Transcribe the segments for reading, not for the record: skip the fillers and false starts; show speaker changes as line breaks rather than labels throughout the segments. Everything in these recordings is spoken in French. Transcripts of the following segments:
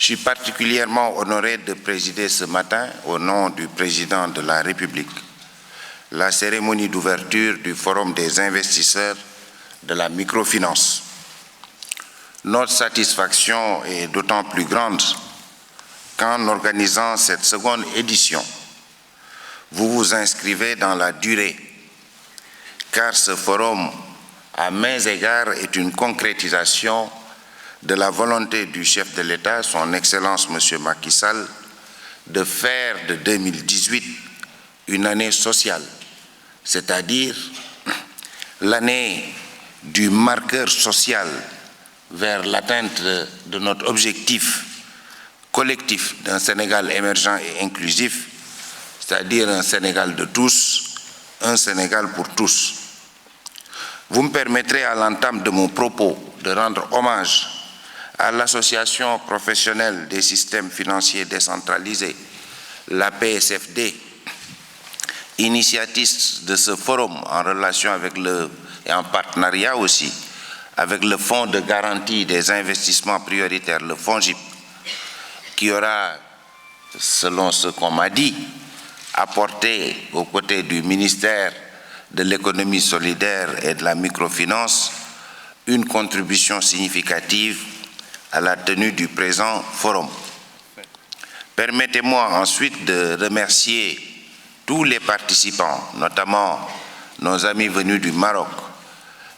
suis particulièrement honoré de présider ce matin, au nom du Président de la République, la cérémonie d'ouverture du Forum des investisseurs de la microfinance. Notre satisfaction est d'autant plus grande qu'en organisant cette seconde édition, vous vous inscrivez dans la durée, car ce forum, à maints égards, est une concrétisation de la volonté du chef de l'État, son Excellence M. Macky Sall, de faire de 2018 une année sociale, c'est-à-dire l'année du marqueur social vers l'atteinte de notre objectif collectif d'un Sénégal émergent et inclusif, c'est-à-dire un Sénégal de tous, un Sénégal pour tous. Vous me permettrez à l'entame de mon propos de rendre hommage à l'Association professionnelle des systèmes financiers décentralisés, la PSFD, initiatrice de ce forum en relation avec et en partenariat aussi avec le Fonds de garantie des investissements prioritaires, le FONGIP, qui aura, selon ce qu'on m'a dit, apporté aux côtés du ministère de l'économie solidaire et de la microfinance une contribution significative à la tenue du présent forum. Permettez-moi ensuite de remercier tous les participants, notamment nos amis venus du Maroc,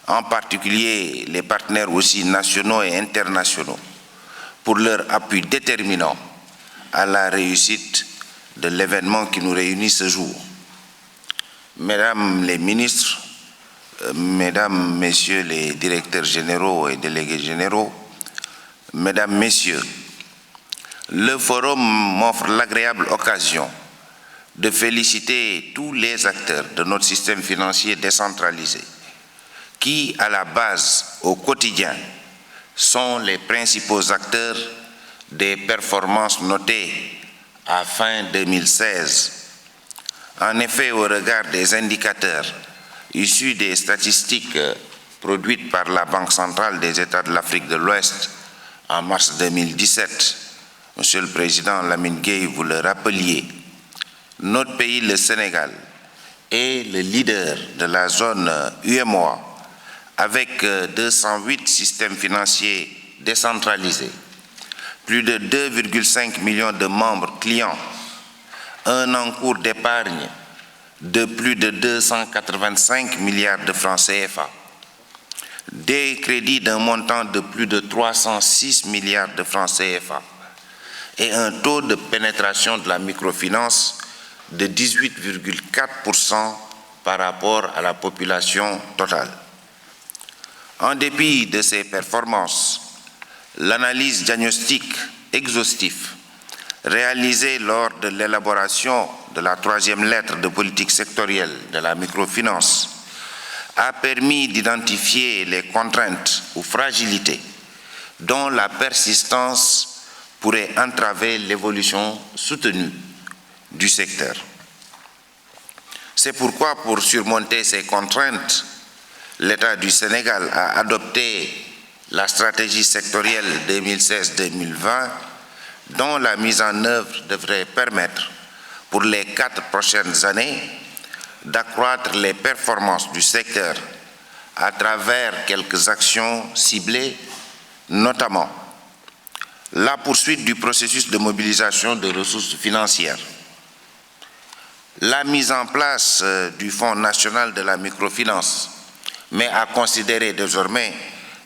en particulier les partenaires aussi nationaux et internationaux, pour leur appui déterminant à la réussite de l'événement qui nous réunit ce jour. Mesdames les ministres, Mesdames, Messieurs les directeurs généraux et délégués généraux, Mesdames, Messieurs, le forum m'offre l'agréable occasion de féliciter tous les acteurs de notre système financier décentralisé qui, à la base, au quotidien, sont les principaux acteurs des performances notées à fin 2016. En effet, au regard des indicateurs issus des statistiques produites par la Banque centrale des États de l'Afrique de l'Ouest en mars 2017, Monsieur le Président Lamine Gueye, vous le rappeliez, notre pays, le Sénégal, est le leader de la zone UEMOA avec 208 systèmes financiers décentralisés, plus de 2,5 millions de membres clients, un encours d'épargne de plus de 285 milliards de francs CFA, des crédits d'un montant de plus de 306 milliards de francs CFA et un taux de pénétration de la microfinance de 18,4% par rapport à la population totale. En dépit de ces performances, l'analyse diagnostique exhaustive réalisée lors de l'élaboration de la troisième lettre de politique sectorielle de la microfinance a permis d'identifier les contraintes ou fragilités dont la persistance pourrait entraver l'évolution soutenue du secteur. C'est pourquoi, pour surmonter ces contraintes, l'État du Sénégal a adopté la stratégie sectorielle 2016-2020 dont la mise en œuvre devrait permettre, pour les 4 prochaines années, d'accroître les performances du secteur à travers quelques actions ciblées, notamment la poursuite du processus de mobilisation de ressources financières, la mise en place du Fonds national de la microfinance, mais à considérer désormais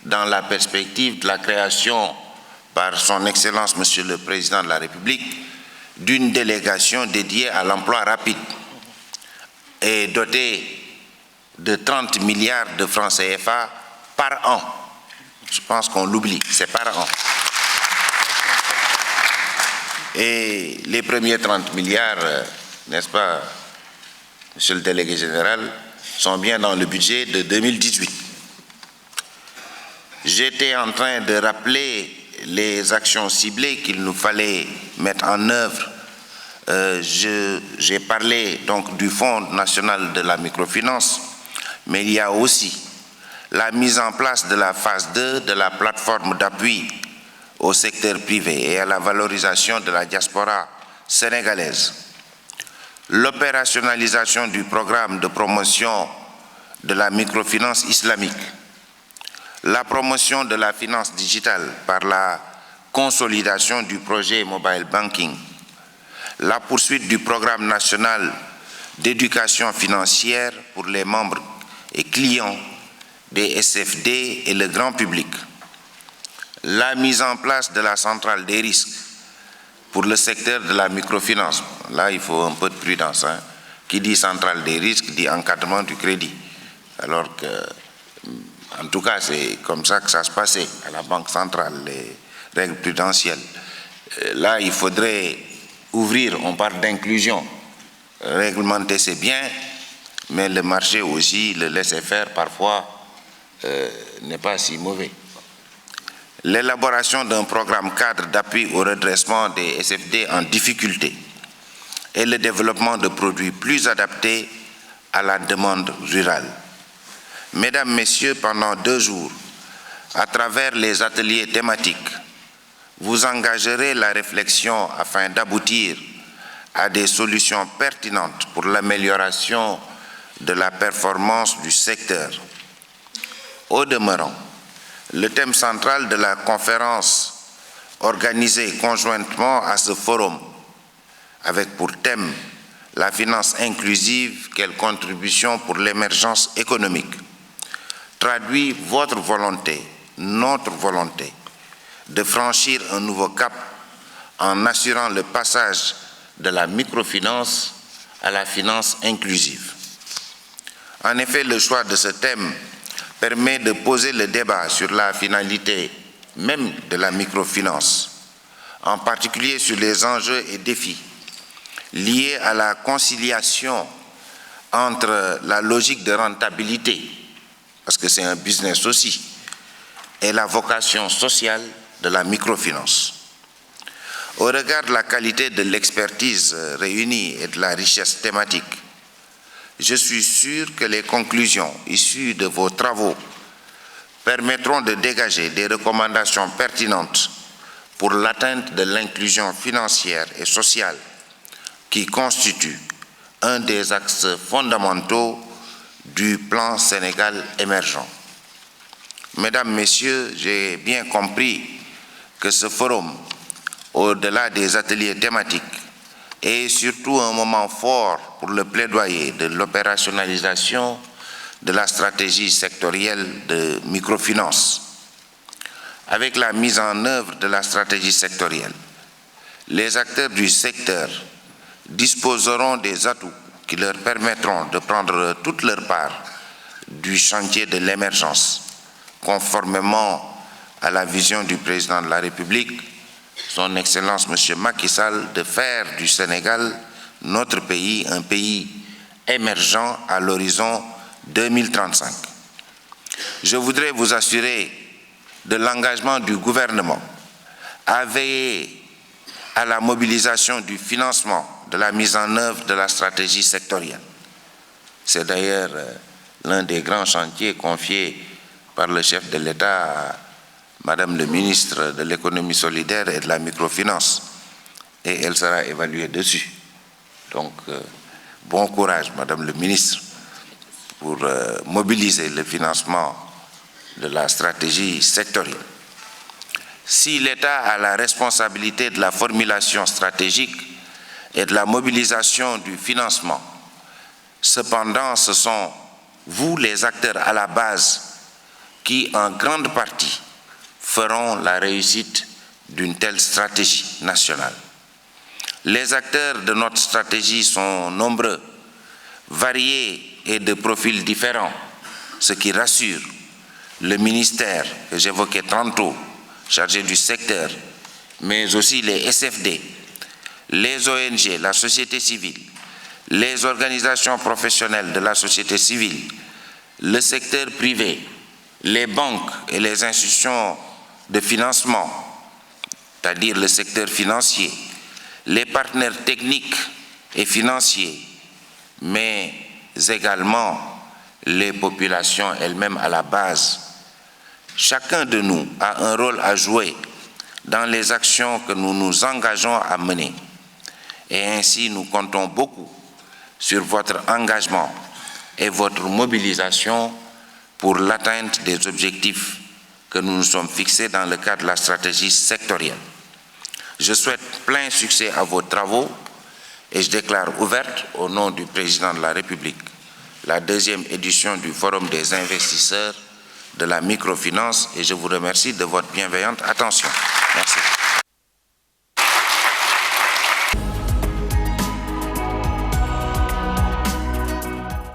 dans la perspective de la création par son Excellence Monsieur le Président de la République d'une délégation dédiée à l'emploi rapide et dotée de 30 milliards de francs CFA par an. Je pense qu'on l'oublie, c'est par an. Et les premiers 30 milliards, n'est-ce pas, Monsieur le délégué général, sont bien dans le budget de 2018. J'étais en train de rappeler les actions ciblées qu'il nous fallait mettre en œuvre. J'ai parlé donc du Fonds national de la microfinance, mais il y a aussi la mise en place de la phase 2 de la plateforme d'appui au secteur privé et à la valorisation de la diaspora sénégalaise. L'opérationnalisation du programme de promotion de la microfinance islamique. La promotion de la finance digitale par la consolidation du projet mobile banking. La poursuite du programme national d'éducation financière pour les membres et clients des SFD et le grand public. La mise en place de la centrale des risques pour le secteur de la microfinance. Là, il faut un peu de prudence. Hein. Qui dit centrale des risques dit encadrement du crédit. Alors que, en tout cas, c'est comme ça que ça se passait à la Banque centrale, les règles prudentielles. Là, il faudrait ouvrir, on parle d'inclusion. Réglementer, c'est bien, mais le marché aussi, le laisser-faire, parfois, n'est pas si mauvais. L'élaboration d'un programme cadre d'appui au redressement des SFD en difficulté et le développement de produits plus adaptés à la demande rurale. Mesdames, Messieurs, pendant 2 jours, à travers les ateliers thématiques, vous engagerez la réflexion afin d'aboutir à des solutions pertinentes pour l'amélioration de la performance du secteur. Au demeurant, le thème central de la conférence organisée conjointement à ce forum, avec pour thème la finance inclusive, quelle contribution pour l'émergence économique, traduit votre volonté, notre volonté, de franchir un nouveau cap en assurant le passage de la microfinance à la finance inclusive. En effet, le choix de ce thème permet de poser le débat sur la finalité même de la microfinance, en particulier sur les enjeux et défis liés à la conciliation entre la logique de rentabilité, parce que c'est un business aussi, et la vocation sociale de la microfinance. Au regard de la qualité de l'expertise réunie et de la richesse thématique, je suis sûr que les conclusions issues de vos travaux permettront de dégager des recommandations pertinentes pour l'atteinte de l'inclusion financière et sociale qui constitue un des axes fondamentaux du plan Sénégal émergent. Mesdames, Messieurs, j'ai bien compris que ce forum, au-delà des ateliers thématiques, est surtout un moment fort pour le plaidoyer de l'opérationnalisation de la stratégie sectorielle de microfinance. Avec la mise en œuvre de la stratégie sectorielle, les acteurs du secteur disposeront des atouts qui leur permettront de prendre toute leur part du chantier de l'émergence, conformément à la vision du président de la République, son Excellence M. Macky Sall, de faire du Sénégal, notre pays, un pays émergent à l'horizon 2035. Je voudrais vous assurer de l'engagement du gouvernement à veiller à la mobilisation du financement de la mise en œuvre de la stratégie sectorielle. C'est d'ailleurs l'un des grands chantiers confiés par le chef de l'État à Madame le ministre de l'économie solidaire et de la microfinance, et elle sera évaluée dessus. Donc, bon courage, Madame le ministre, pour mobiliser le financement de la stratégie sectorielle. Si l'État a la responsabilité de la formulation stratégique et de la mobilisation du financement, cependant, ce sont vous, les acteurs à la base, qui, en grande partie, feront la réussite d'une telle stratégie nationale. Les acteurs de notre stratégie sont nombreux, variés et de profils différents, ce qui rassure le ministère que j'évoquais tantôt, chargé du secteur, mais aussi les SFD, les ONG, la société civile, les organisations professionnelles de la société civile, le secteur privé, les banques et les institutions de financement, c'est-à-dire le secteur financier, les partenaires techniques et financiers, mais également les populations elles-mêmes à la base. Chacun de nous a un rôle à jouer dans les actions que nous nous engageons à mener. Et ainsi, nous comptons beaucoup sur votre engagement et votre mobilisation pour l'atteinte des objectifs que nous nous sommes fixés dans le cadre de la stratégie sectorielle. Je souhaite plein succès à vos travaux et je déclare ouverte, au nom du Président de la République, la 2e édition du Forum des investisseurs de la microfinance et je vous remercie de votre bienveillante attention. Merci.